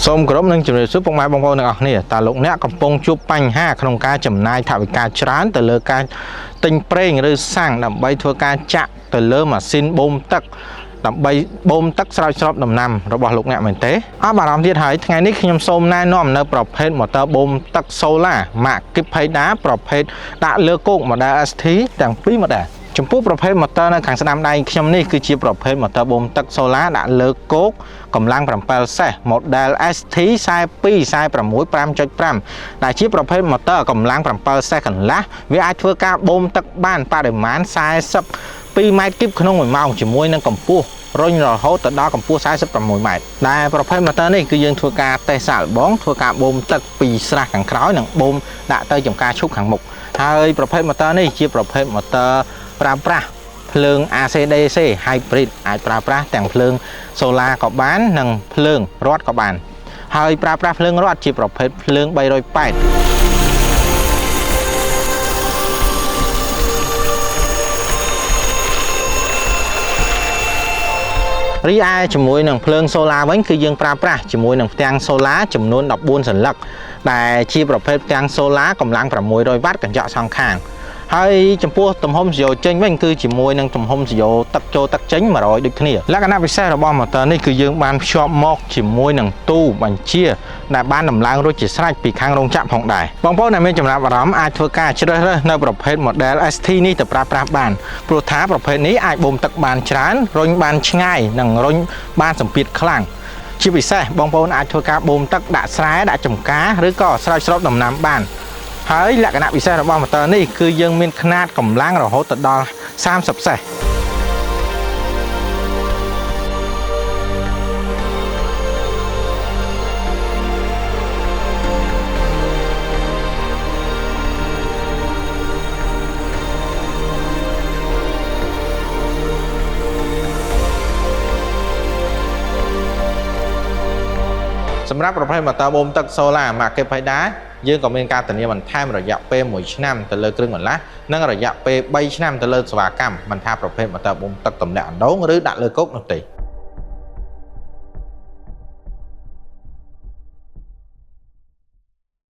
សូមគោរពនឹងជំរាបសួរពុកម៉ែបងប្អូនទាំងអស់គ្នាតើលោកអ្នកកំពុងជួបបញ្ហាក្នុងការចំណាយថវិកាច្រើនទៅលើការទិញប្រេងឬសាំងដើម្បីធ្វើការចាក់ទៅលើម៉ាស៊ីនបូមទឹកដើម្បីបូមទឹកស្រោចស្រពដំណាំរបស់លោកអ្នកមែនទេអបអារម្មណ៍ទៀតហើយថ្ងៃនេះខ្ញុំសូមណែនាំនៅប្រភេទម៉ូទ័របូមទឹក Solar ម៉ាក Kipeda ប្រភេទដាក់លើគោក model ST ទាំងពីរ model ចំពោះប្រភេទម៉ូទ័រនៅខាងស្ដាំដៃខ្ញុំនេះគឺជាប្រភេទម៉ូទ័របូមទឹក Solar ដាក់លើគោកកម្លាំង7សេស model ST 42 46 5.5 ដែលជាប្រភេទម៉ូទ័រកម្លាំង7សេសកន្លះវាអាចធ្វើការបូមទឹកបានបរិមាណ42ម៉ែត្រគីបក្នុង1ម៉ោងជាមួយនឹងកម្ពស់រុញរហូតទៅដល់កម្ពស់46ម៉ែត្រដែលប្រភេទម៉ូទ័រនេះគឺយើងធ្វើការតេស្តសាកល្បងធ្វើការបូមទឹកពីស្រះខាងក្រោយនិងបូមដាក់ទៅចំការឈូកខាងមុខហើយប្រភេទម៉ូទ័រនេះជាប្រភេទម៉ូទ័រប្រើប្រាស់ភ្លើង AC DC hybrid អាចប្រើប្រាស់ទាំងភ្លើង solar ក៏បាននិងភ្លើងរ៉ាត់ក៏បានហើយប្រើប្រាស់ភ្លើងរ៉ាត់ជាប្រភេទភ្លើង380រីឯជាមួយនឹងភ្លើង solar វិញគឺយើងប្រើប្រាស់ជាមួយនឹងផ្ទាំង solar ចំនួន14សន្លឹកដែលជាប្រភេទផ្ទាំង solar កម្លាំង600វ៉ាត់កញ្ចក់សងខាងហើយចំពោះទំហំស្យោចេញវិញគឺជាមួយនឹងទំហំស្យោទឹកចូលទឹកចេញ100ដូចគ្នាលក្ខណៈពិសេសរបស់ម៉ូទ័រនេះគឺយើងបានភ្ជាប់មកជាមួយនឹងទូបញ្ជាដែលបានដំឡើងរួចជាស្រេចពីខាងរោងចក្រផងដែរបងប្អូនដែលមានចំណាប់អារម្មណ៍អាចធ្វើការជ្រើសរើសនៅប្រភេទ model ST នេះទៅប្រើប្រាស់បានព្រោះថាប្រភេទនេះអាចបូមទឹកបានច្រើនរុញបានឆ្ងាយនិងរុញបានសម្ពាធខ្លាំងជាពិសេសបងប្អូនអាចធ្វើការបូមទឹកដាក់ស្រែដាក់ចម្ការឬក៏ស្រោចស្រពដំណាំបានហើយលក្ខណៈពិសេសរបស់ម៉ូទ័រនេះគឺយើងមានຂະຫນាតកម្លាំងរហូតដល់30សេសសម្រាប់ប្រភេទម៉ូទ័របូមទឹក Solar ម៉ាក Kipeda យើងក៏មានការធានាបន្ថែមរយៈពេល1ឆ្នាំទៅលើគ្រឿងបន្លាស់និងរយៈពេល3ឆ្នាំទៅលើសេវាកម្មមិនថាប្រភេទម៉ូទ័របូមទឹកទម្លាក់អណ្ដូងឬដាក់លើគោកនោះទេ